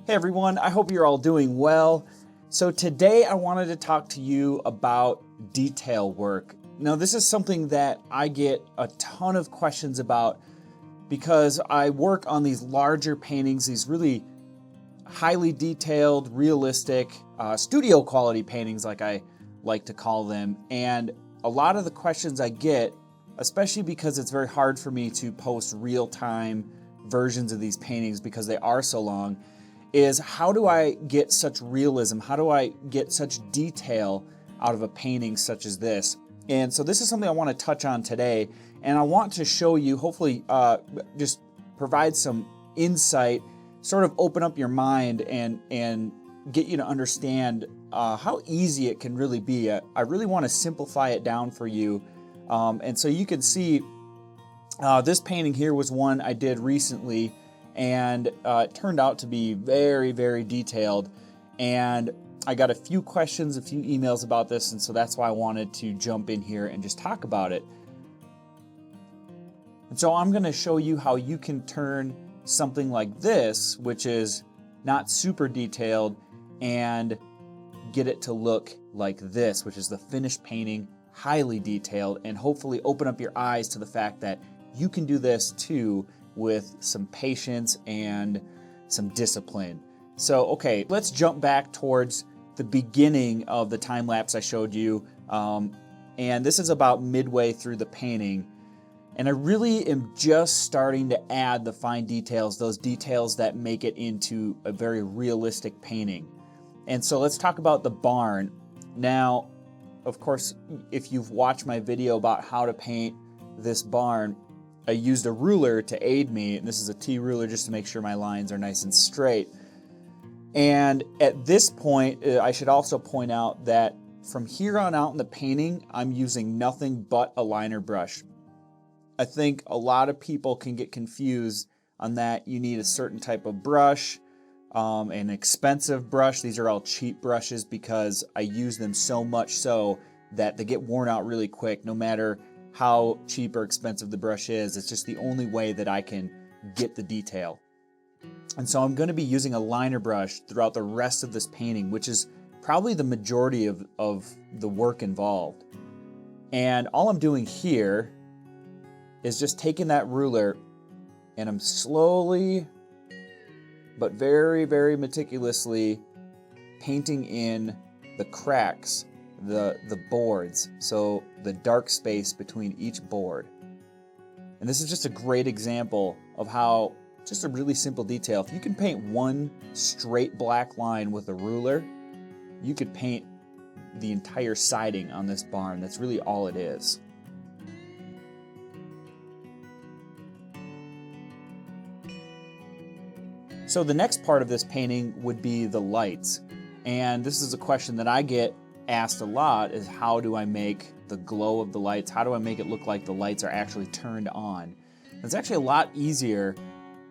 Hey everyone, I hope you're all doing well. So today I wanted to talk to you about detail work. Now this is something that I get a ton of questions about because I work on these larger paintings, these really highly detailed, realistic, studio quality paintings like I like to call them. And a lot of the questions I get, especially because it's very hard for me to post real-time versions of these paintings because they are so long, is how do I get such realism? How do I get such detail out of a painting such as this? And so this is something I want to touch on today, and I want to show you, hopefully just provide some insight, sort of open up your mind and get you to understand how easy it can really be. I really want to simplify it down for you. And so you can see this painting here was one I did recently, and it turned out to be very, very detailed. And I got a few questions, a few emails about this, and so that's why I wanted to jump in here and just talk about it. And so I'm going to show you how you can turn something like this, which is not super detailed, and get it to look like this, which is the finished painting, highly detailed, and hopefully open up your eyes to the fact that you can do this too with some patience and some discipline. So, okay, let's jump back towards the beginning of the time lapse I showed you. And this is about midway through the painting. And I really am just starting to add the fine details, those details that make it into a very realistic painting. And so let's talk about the barn. Now, of course, if you've watched my video about how to paint this barn, I used a ruler to aid me, and this is a T ruler just to make sure my lines are nice and straight. And at this point, I should also point out that from here on out in the painting, I'm using nothing but a liner brush. I think a lot of people can get confused on that. You need a certain type of brush, an expensive brush. These are all cheap brushes because I use them so much so that they get worn out really quick, no matter how cheap or expensive the brush is. It's just the only way that I can get the detail. And so I'm going to be using a liner brush throughout the rest of this painting, which is probably the majority of the work involved. And all I'm doing here is just taking that ruler and I'm slowly but very, very meticulously painting in the cracks, the boards, so the dark space between each board. And this is just a great example of how just a really simple detail. If you can paint one straight black line with a ruler, you could paint the entire siding on this barn. That's really all it is. So the next part of this painting would be the lights. And this is a question that I get asked a lot, is how do I make the glow of the lights? How do I make it look like the lights are actually turned on? It's actually a lot easier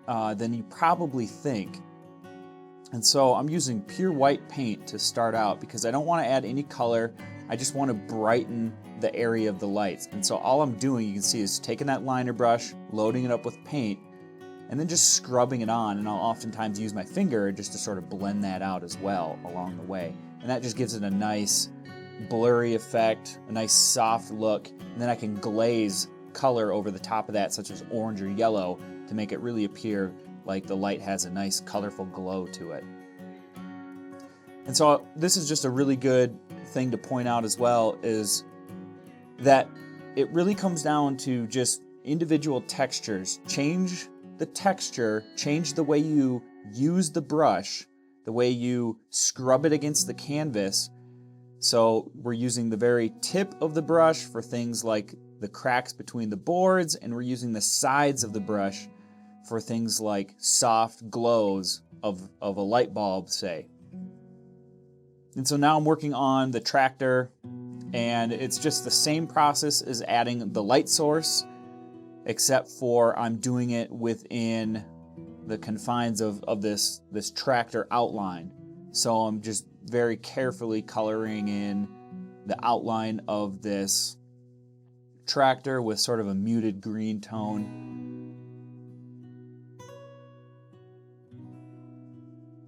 than you probably think. And so I'm using pure white paint to start out because I don't want to add any color. I just want to brighten the area of the lights. And so all I'm doing, you can see, is taking that liner brush, loading it up with paint, and then just scrubbing it on. And I'll oftentimes use my finger just to sort of blend that out as well along the way. And that just gives it a nice blurry effect, a nice soft look. And then I can glaze color over the top of that, such as orange or yellow, to make it really appear like the light has a nice colorful glow to it. And so this is just a really good thing to point out as well, is that it really comes down to just individual textures. Change the texture, change the way you use the brush, the way you scrub it against the canvas. So we're using the very tip of the brush for things like the cracks between the boards, and we're using the sides of the brush for things like soft glows of a light bulb, say. And so now I'm working on the tractor, and it's just the same process as adding the light source, except for I'm doing it within the confines of this tractor outline. So I'm just very carefully coloring in the outline of this tractor with sort of a muted green tone.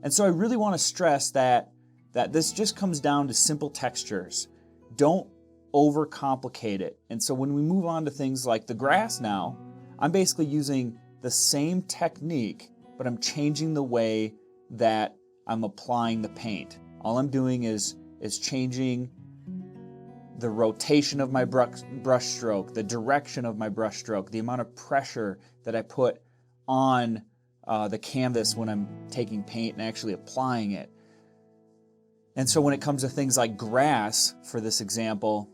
And so I really want to stress that this just comes down to simple textures. Don't overcomplicate it. And so when we move on to things like the grass now, I'm basically using the same technique, but I'm changing the way that I'm applying the paint. All I'm doing is changing the rotation of my brush stroke, the direction of my brush stroke, the amount of pressure that I put on the canvas when I'm taking paint and actually applying it. And so when it comes to things like grass, for this example,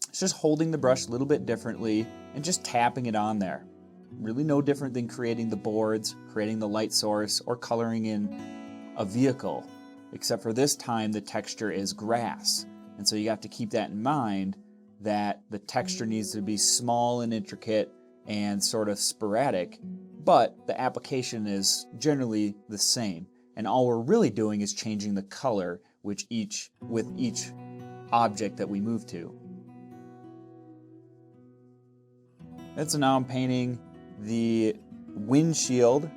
it's just holding the brush a little bit differently and just tapping it on there. Really no different than creating the boards, creating the light source, or coloring in a vehicle, except for this time the texture is grass. And so you have to keep that in mind, that the texture needs to be small and intricate and sort of sporadic, but the application is generally the same. And all we're really doing is changing the color with each object that we move to. And so now I'm painting the windshield.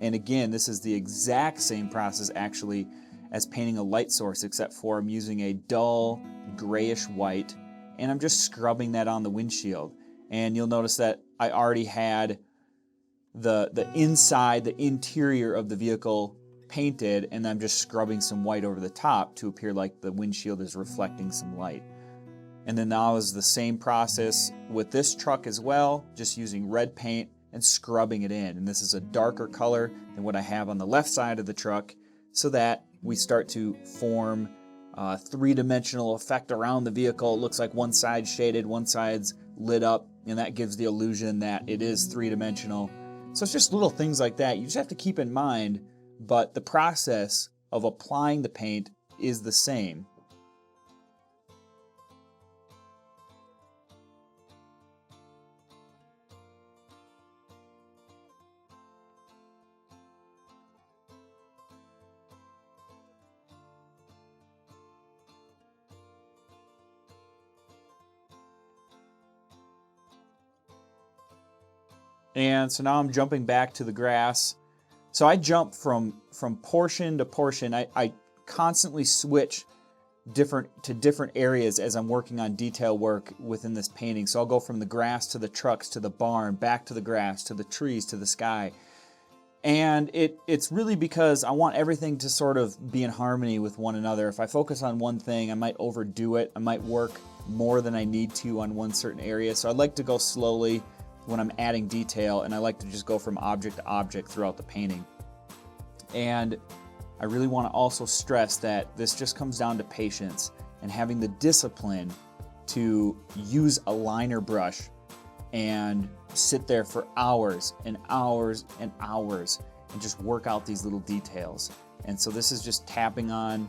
And again, this is the exact same process actually as painting a light source, except for I'm using a dull grayish white, and I'm just scrubbing that on the windshield. And you'll notice that I already had the inside, the interior of the vehicle painted, and I'm just scrubbing some white over the top to appear like the windshield is reflecting some light. And then now is the same process with this truck as well, just using red paint and scrubbing it in. And this is a darker color than what I have on the left side of the truck, so that we start to form a three-dimensional effect around the vehicle. It looks like one side's shaded, one side's lit up, and that gives the illusion that it is three-dimensional. So it's just little things like that you just have to keep in mind, but the process of applying the paint is the same. And so now I'm jumping back to the grass. So I jump from portion to portion. I constantly switch to different areas as I'm working on detail work within this painting. So I'll go from the grass to the trucks to the barn, back to the grass, to the trees, to the sky. And it's really because I want everything to sort of be in harmony with one another. If I focus on one thing, I might overdo it. I might work more than I need to on one certain area. So I'd like to go slowly when I'm adding detail, and I like to just go from object to object throughout the painting. And I really want to also stress that this just comes down to patience and having the discipline to use a liner brush and sit there for hours and hours and hours and just work out these little details. And so this is just tapping on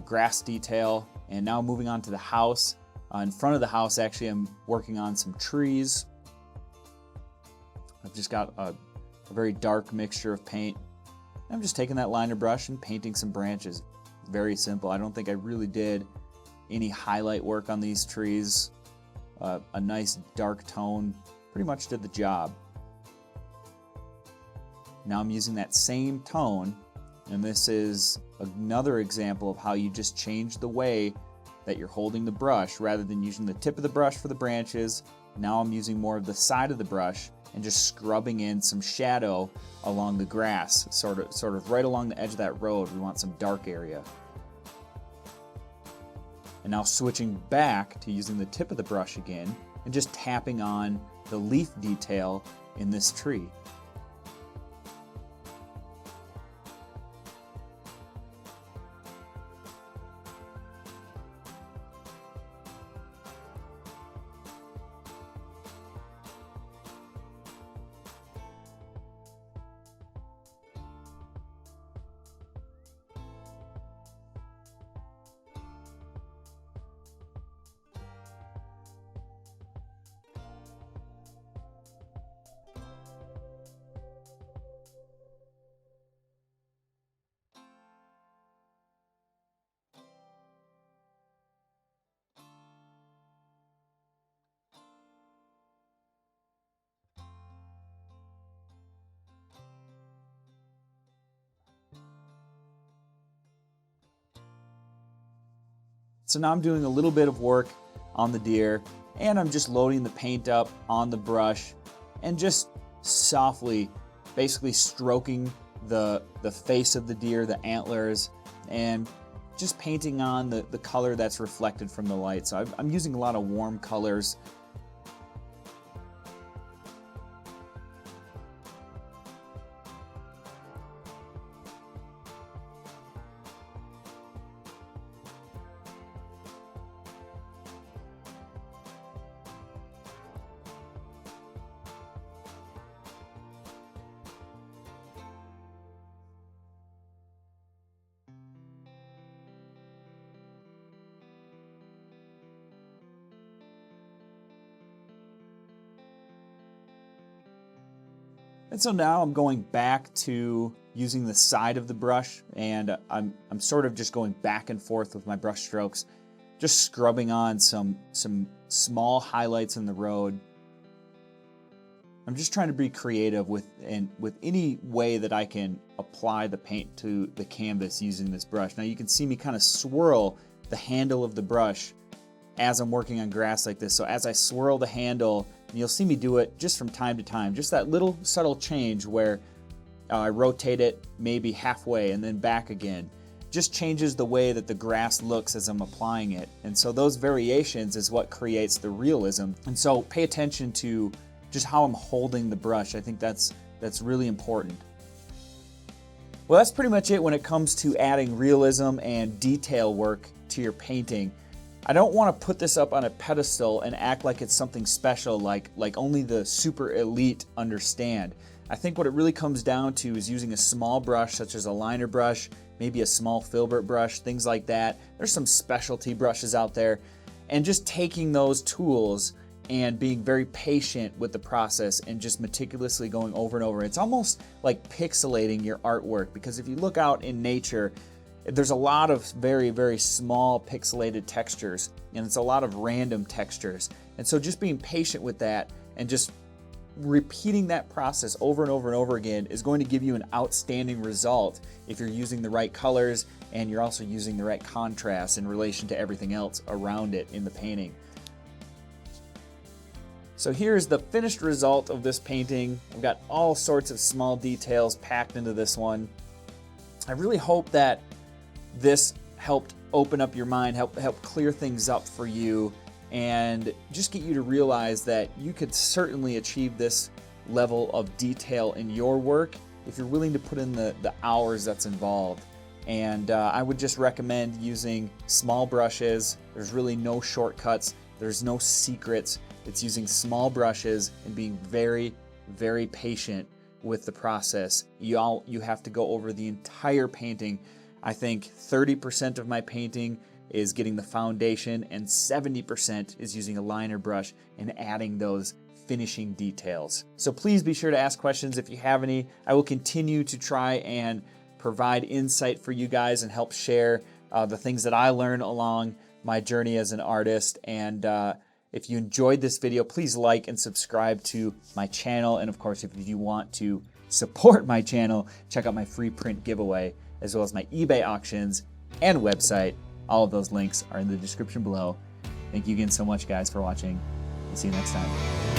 grass detail, and now moving on to the house. In front of the house, actually, I'm working on some trees. I've just got a very dark mixture of paint. I'm just taking that liner brush and painting some branches. Very simple. I don't think I really did any highlight work on these trees. A nice dark tone pretty much did the job. Now I'm using that same tone, and this is another example of how you just change the way that you're holding the brush. Rather than using the tip of the brush for the branches, now I'm using more of the side of the brush and just scrubbing in some shadow along the grass, sort of right along the edge of that road. We want some dark area. And now switching back to using the tip of the brush again and just tapping on the leaf detail in this tree. So now I'm doing a little bit of work on the deer, and I'm just loading the paint up on the brush and just softly basically stroking the face of the deer, the antlers, and just painting on the color that's reflected from the light. So I'm using a lot of warm colors. And so now I'm going back to using the side of the brush, and I'm sort of just going back and forth with my brush strokes, just scrubbing on some small highlights in the road. I'm just trying to be creative with any way that I can apply the paint to the canvas using this brush. Now you can see me kind of swirl the handle of the brush as I'm working on grass like this. So as I swirl the handle, and you'll see me do it just from time to time, just that little subtle change where I rotate it maybe halfway and then back again, just changes the way that the grass looks as I'm applying it. And so those variations is what creates the realism. And so pay attention to just how I'm holding the brush. I think that's really important. Well, that's pretty much it when it comes to adding realism and detail work to your painting. I don't want to put this up on a pedestal and act like it's something special, like only the super elite understand. I think what it really comes down to is using a small brush, such as a liner brush, maybe a small filbert brush, things like that. There's some specialty brushes out there, and just taking those tools and being very patient with the process and just meticulously going over and over. It's almost like pixelating your artwork, because if you look out in nature, there's a lot of very, very small pixelated textures, and it's a lot of random textures. And so just being patient with that and just repeating that process over and over and over again is going to give you an outstanding result if you're using the right colors and you're also using the right contrast in relation to everything else around it in the painting. So here's the finished result of this painting. I've got all sorts of small details packed into this one. I really hope that this helped open up your mind, help clear things up for you, and just get you to realize that you could certainly achieve this level of detail in your work if you're willing to put in the hours that's involved. And I would just recommend using small brushes. There's really no shortcuts. There's no secrets. It's using small brushes and being very, very patient with the process. You have to go over the entire painting. I think 30% of my painting is getting the foundation, and 70% is using a liner brush and adding those finishing details. So please be sure to ask questions if you have any. I will continue to try and provide insight for you guys and help share the things that I learn along my journey as an artist. And if you enjoyed this video, please like and subscribe to my channel. And of course, if you want to support my channel, check out my free print giveaway, as well as my eBay auctions and website. All of those links are in the description below. Thank you again so much, guys, for watching. We'll see you next time.